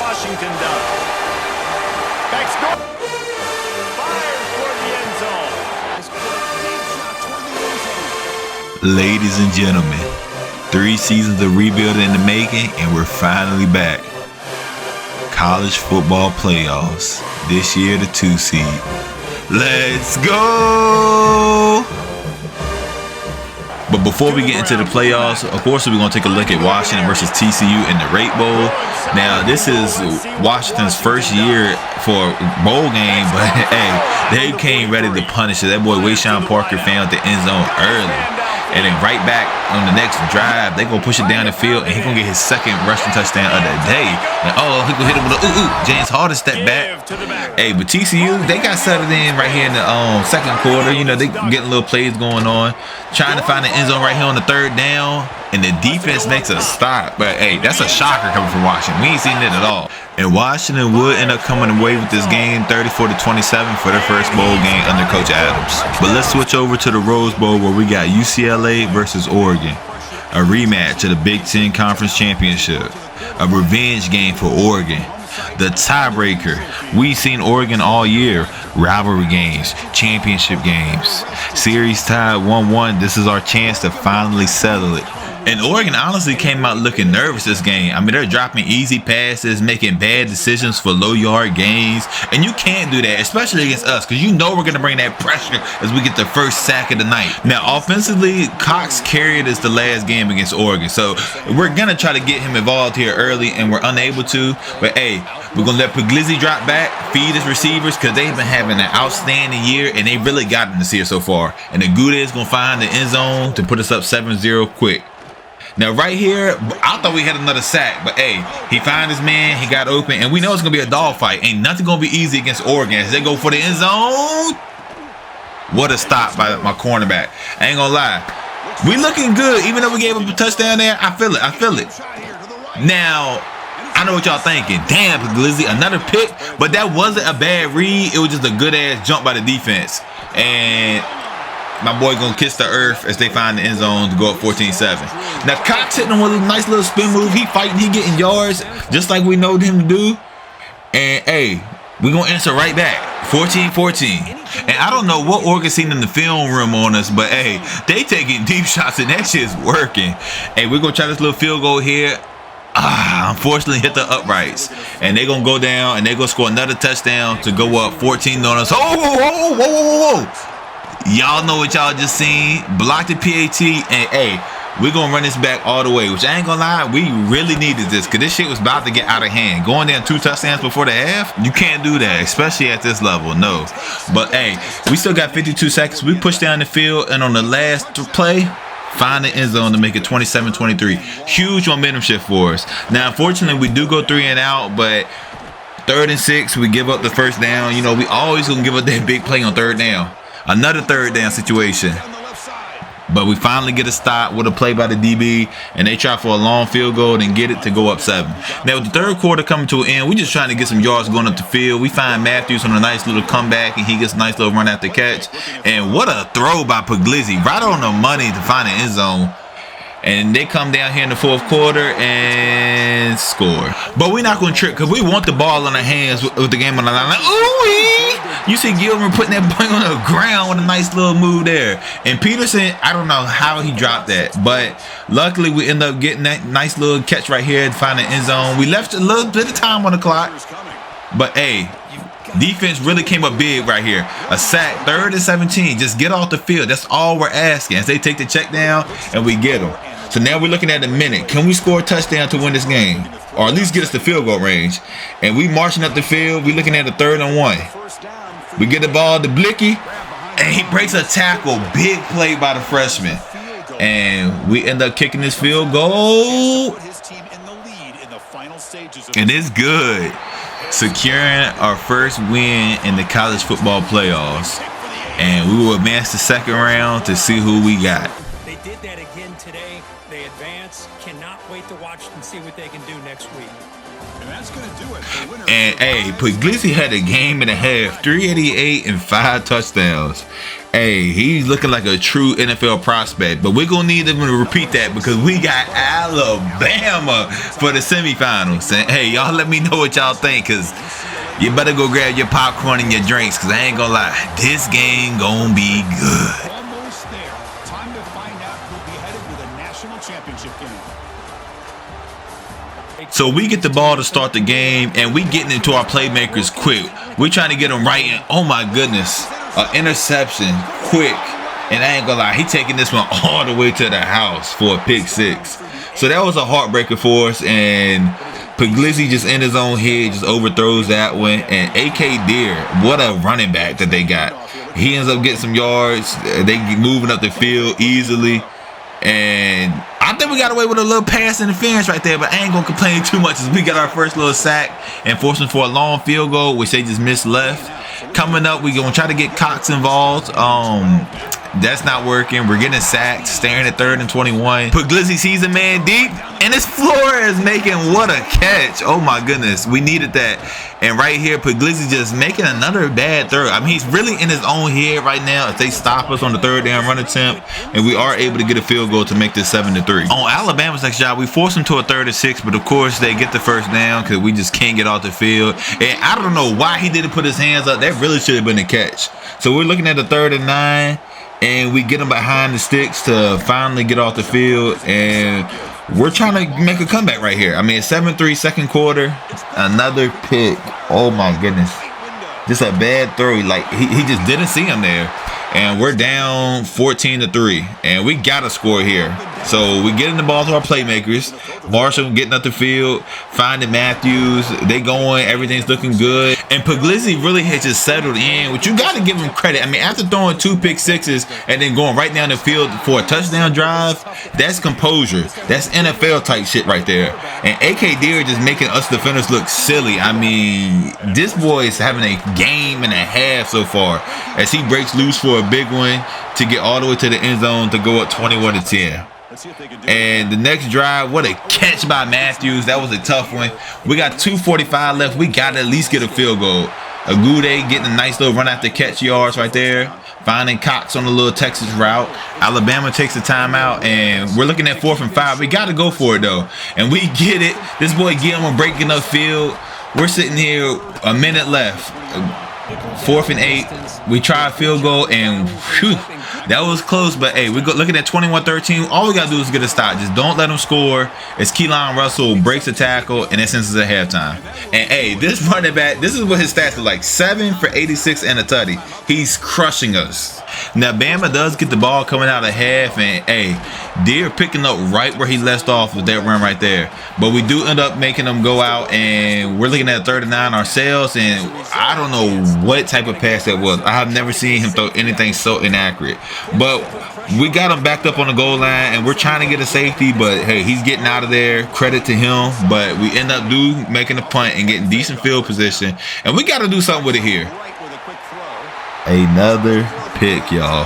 Washington does. Back score. Fires toward the end zone. Ladies and gentlemen, 3 seasons of rebuilding in the making, and we're finally back. College football playoffs. This year, the 2 seed. Let's go! But before we get into the playoffs, of course, we're going to take a look at Washington versus TCU in the Rate Bowl. Now, this is Washington's first year for a bowl game, but hey, they came ready to punish it. That boy, Wayshawn Parker, found the end zone early. And then right back on the next drive, they gonna push it down the field, and he gonna get his second rushing touchdown of the day. And he gonna hit him with a James Harden step back. Hey, but TCU, they got settled in right here in the second quarter. You know, they getting little plays going on, trying to find the end zone right here on the third down, and the defense makes a stop. But hey, that's a shocker coming from Washington. We ain't seen it at all. And Washington would end up coming away with this game 34-27 for their first bowl game under Coach Adams. But let's switch over to the Rose Bowl, where we got UCLA versus Oregon. A rematch of the Big Ten Conference Championship. A revenge game for Oregon. The tiebreaker. We've seen Oregon all year. Rivalry games, championship games. Series tied 1-1. This is our chance to finally settle it. And Oregon honestly came out looking nervous this game. I mean, they're dropping easy passes, making bad decisions for low-yard gains. And you can't do that, especially against us, because you know we're going to bring that pressure as we get the first sack of the night. Now, offensively, Cox carried us the last game against Oregon. So we're going to try to get him involved here early, and we're unable to. But, hey, we're going to let Puglisi drop back, feed his receivers, because they've been having an outstanding year, and they really got him this year so far. And the Gouda is going to find the end zone to put us up 7-0 quick. Now, right here, I thought we had another sack, but hey, he found his man, he got open, and we know it's going to be a dogfight. Ain't nothing going to be easy against Oregon as they go for the end zone. What a stop by my cornerback. I ain't going to lie. We looking good, even though we gave him a touchdown there. I feel it. Now, I know what y'all thinking. Damn, Puglisi, another pick, but that wasn't a bad read. It was just a good-ass jump by the defense. And my boy gonna kiss the earth as they find the end zone to go up 14-7. Now Cox hitting him with a nice little spin move. He fighting, he getting yards, just like we know him to do. And hey, we gonna answer right back, 14-14. And I don't know what Oregon seen in the film room on us, but hey, they taking deep shots and that shit's working. Hey, we're gonna try this little field goal here. Unfortunately hit the uprights, and they're gonna go down and they're gonna score another touchdown to go up 14 on us. Whoa. Y'all know what y'all just seen. Block the PAT, and hey, we're gonna run this back all the way, which I ain't gonna lie, we really needed this, because this shit was about to get out of hand. Going down 2 touchdowns before the half, you can't do that, especially at this level, no. But hey, we still got 52 seconds. We push down the field, and on the last play, find the end zone to make it 27-23. Huge momentum shift for us. Now, unfortunately, we do go 3 and out, but 3rd and 6, we give up the first down. You know, we always gonna give up that big play on 3rd down. Another 3rd down situation. But we finally get a stop with a play by the DB, and they try for a long field goal and get it to go up 7. Now, with the 3rd quarter coming to an end, we're just trying to get some yards going up the field. We find Matthews on a nice little comeback, and he gets a nice little run after catch. And what a throw by Puglisi, right on the money to find the end zone. And they come down here in the 4th quarter and score. But we're not going to trick, because we want the ball in our hands with the game on the line. Like, ooh-wee! You see Gilmer putting that boy on the ground with a nice little move there. And Peterson, I don't know how he dropped that, but luckily we end up getting that nice little catch right here to find the end zone. We left a little bit of time on the clock, but hey, defense really came up big right here. A sack, 3rd and 17. Just get off the field. That's all we're asking. As they take the check down and we get them. So now we're looking at a minute. Can we score a touchdown to win this game? Or at least get us to field goal range? And we marching up the field. We're looking at a 3rd and 1. We get the ball to Blicky, and he breaks a tackle. Big play by the freshman. And we end up kicking this field goal. And it's good. Securing our first win in the college football playoffs. And we will advance the 2nd round to see who we got. They did that again today. They advanced. Saints cannot wait to watch and see what they can do next week. And that's going to do it. The winner. And hey, Puglisi had a game and a half, 388 and 5 touchdowns. Hey, he's looking like a true NFL prospect, but we're gonna need him to repeat that because we got Alabama for the semifinals. And hey, y'all let me know what y'all think, because you better go grab your popcorn and your drinks, because I ain't gonna lie, this game gonna be good. Almost there. Time to find out who'll be headed to the national championship game. So we get the ball to start the game, and we getting into our playmakers quick. We trying to get them right in. Oh my goodness, interception quick. And I ain't gonna lie, he taking this one all the way to the house for a pick 6. So that was a heartbreaker for us, and Puglisi just in his own head just overthrows that one. And AK Deer, what a running back that they got. He ends up getting some yards. They moving up the field easily. And I think we got away with a little pass interference right there, but I ain't gonna complain too much as we got our first little sack and forced them for a long field goal, which they just missed left. Coming up, we gonna try to get Cox involved. That's not working. We're getting sacked, staring at 3rd and 21. Puglisi sees a man deep, and it's Flores making what a catch. Oh my goodness, we needed that. And right here, Puglisi just making another bad throw. I mean, he's really in his own head right now. If they stop us on the 3rd down run attempt, and we are able to get a field goal to make this 7-3. On Alabama's next job, we force them to a 3rd and 6, but of course they get the first down because we just can't get off the field. And I don't know why he didn't put his hands up. That really should have been a catch. So we're looking at the 3rd and 9. And we get them behind the sticks to finally get off the field. And we're trying to make a comeback right here. I mean, 7-3 second quarter. Another pick. Oh, my goodness. Just a bad throw. Like, he just didn't see him there. And we're down 14-3. And we got to score here. So we get in the ball to our playmakers. Marshall getting up the field, finding Matthews. They going. Everything's looking good. And Puglisi really has just settled in, which you got to give him credit. I mean, after throwing 2 pick 6s and then going right down the field for a touchdown drive, that's composure. That's NFL type shit right there. And AK Deer just making us defenders look silly. I mean, this boy is having a game and a half so far as he breaks loose for a big one to get all the way to the end zone to go up 21-10. And the next drive, what a catch by Matthews. That was a tough one. We got 2:45 left. We got to at least get a field goal. Agude getting a nice little run after catch yards right there. Finding Cox on the little Texas route. Alabama takes the timeout, and we're looking at 4th and 5. We got to go for it, though. And we get it. This boy Gilmore breaking up field. We're sitting here, a minute left. 4th and 8. We try a field goal, and whew, that was close. But hey, we're looking at 21-13. All we gotta do is get a stop. Just don't let them score. As Keelan Russell breaks the tackle, and that sends us at halftime. And hey, this running back, this is what his stats are like: 7 for 86 and a tutty. He's crushing us. Now Bama does get the ball coming out of half, and hey, Deer picking up right where he left off with that run right there. But we do end up making them go out, and we're looking at 3rd and 9 ourselves. And I don't know what type of pass that was. I have never seen him throw anything so inaccurate. But we got him backed up on the goal line, and we're trying to get a safety. But hey, he's getting out of there. Credit to him. But we end up making a punt and getting decent field position, and we got to do something with it here. Another pick, y'all.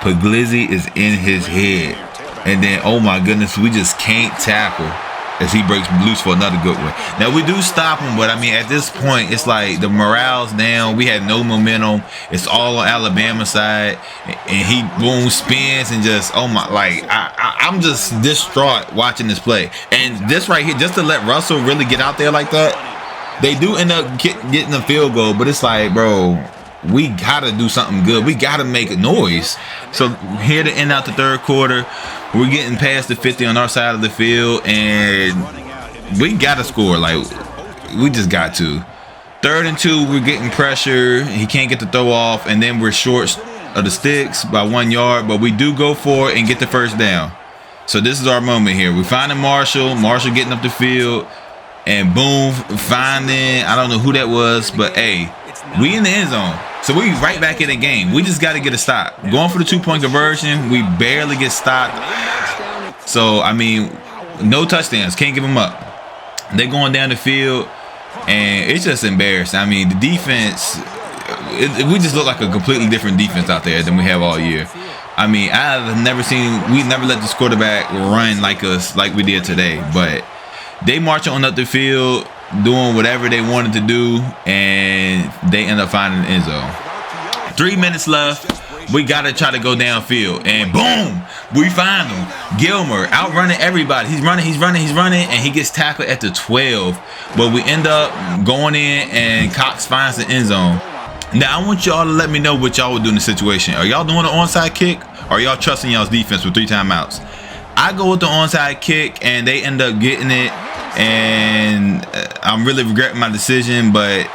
Puglisi is in his head. And then, oh my goodness, we just can't tackle as he breaks loose for another good one. Now, we do stop him, but I mean, at this point, it's like the morale's down. We had no momentum. It's all on Alabama's side. And he, boom, spins and just, oh my, like, I'm just distraught watching this play. And this right here, just to let Russell really get out there like that, they do end up getting a field goal, but it's like, bro, we gotta do something good. We gotta make a noise. So here to end out the 3rd quarter, we're getting past the 50 on our side of the field, and we gotta score. Like, we just got to. 3rd and 2, we're getting pressure. He can't get the throw off, and then we're short of the sticks by 1 yard, but we do go for it and get the first down. So this is our moment here. We're finding Marshall getting up the field, and boom, finding, I don't know who that was, but hey, we in the end zone. So we right back in the game. We just got to get a stop. Going for the 2-point conversion, we barely get stopped. So, I mean, no touchdowns. Can't give them up. They're going down the field, and it's just embarrassing. I mean, the defense, we just look like a completely different defense out there than we have all year. I mean, I've never seen, we never let this quarterback run like we did today. But they marching on up the field, doing whatever they wanted to do, and they end up finding the end zone. 3 minutes left. We got to try to go downfield. And boom, we find him. Gilmer outrunning everybody. He's running, and he gets tackled at the 12. But we end up going in, and Cox finds the end zone. Now, I want y'all to let me know what y'all would do in the situation. Are y'all doing an onside kick, or are y'all trusting y'all's defense with 3 timeouts? I go with the onside kick, and they end up getting it. And I'm really regretting my decision, but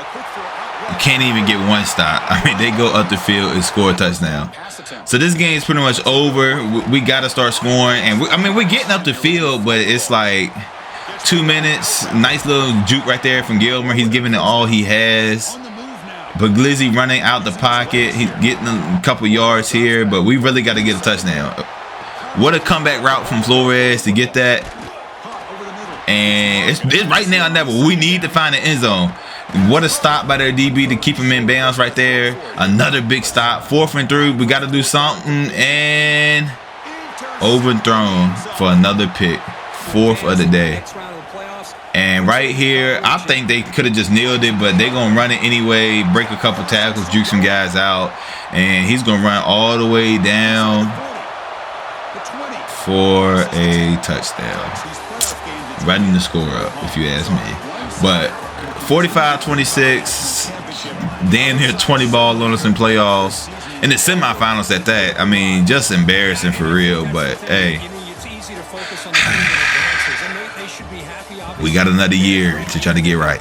can't even get one stop. I mean, they go up the field and score a touchdown. So this game is pretty much over. We got to start scoring. And we're getting up the field, but it's like 2 minutes. Nice little juke right there from Gilmer. He's giving it all he has. Puglisi running out the pocket. He's getting a couple yards here, but we really got to get a touchdown. What a comeback route from Flores to get that. And it's right now or never. We need to find the end zone. What a stop by their DB to keep him in bounds right there. Another big stop. 4th and 3. We got to do something. And overthrown for another pick. 4th of the day. And right here, I think they could have just nailed it, but they're going to run it anyway, break a couple tackles, juke some guys out, and he's going to run all the way down for a touchdown. Running the score up, if you ask me. But 45-26, damn near 20 ball on us in playoffs. In the semifinals at that. I mean, just embarrassing for real, but hey. We got another year to try to get right.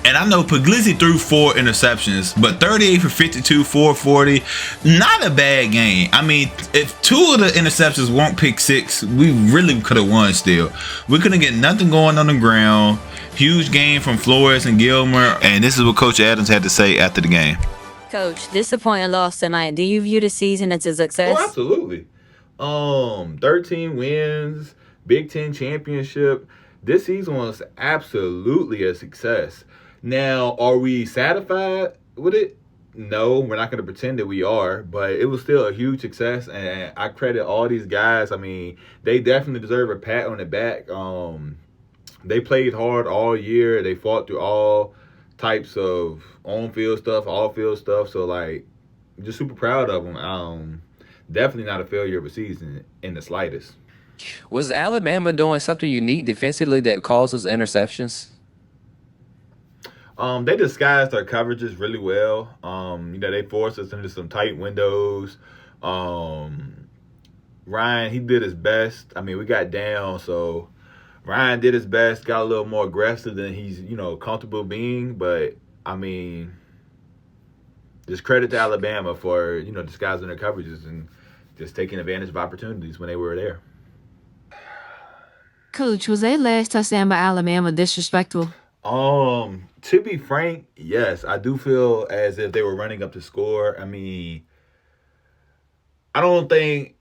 And I know Puglisi threw 4 interceptions, but 38 for 52, 440. Not a bad game. I mean, if 2 of the interceptions weren't pick 6, we really could have won still. We couldn't get nothing going on the ground. Huge game from Flores and Gilmer. And this is what Coach Adams had to say after the game. Coach, disappointing loss tonight. Do you view the season as a success? Oh, absolutely. 13 wins, Big Ten championship. This season was absolutely a success. Now, are we satisfied with it? No, we're not going to pretend that we are, but it was still a huge success, and I credit all these guys. I mean, they definitely deserve a pat on the back. They played hard all year. They fought through all types of on-field stuff, off-field stuff, so, like, just super proud of them. Definitely not a failure of a season in the slightest. Was Alabama doing something unique defensively that causes interceptions? They disguised their coverages really well. They forced us into some tight windows. Ryan, he did his best. I mean, we got down, so Ryan did his best, got a little more aggressive than he's, comfortable being. But, I mean, just credit to Alabama for, disguising their coverages and just taking advantage of opportunities when they were there. Coach, was that last touchdown by Alabama disrespectful? To be frank, yes. I do feel as if they were running up to score. I mean, I don't think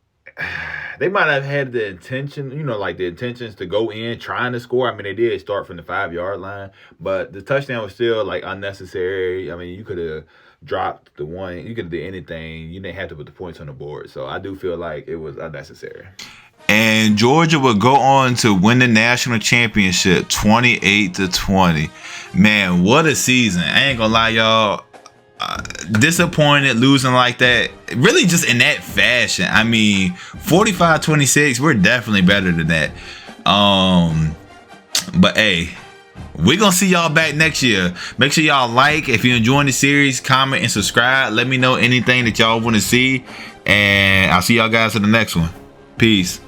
they might have had the intention, the intentions to go in trying to score. I mean, they did start from the 5-yard line, but the touchdown was still unnecessary. I mean, you could have dropped the one. You could have did anything. You didn't have to put the points on the board. So I do feel like it was unnecessary. And Georgia would go on to win the national championship 28-20. Man, what a season. I ain't gonna lie, y'all. Disappointed losing like that. Really just in that fashion. I mean, 45-26, we're definitely better than that. But hey, we're gonna see y'all back next year. Make sure y'all like. If you're enjoying the series, comment and subscribe. Let me know anything that y'all want to see. And I'll see y'all guys in the next one. Peace.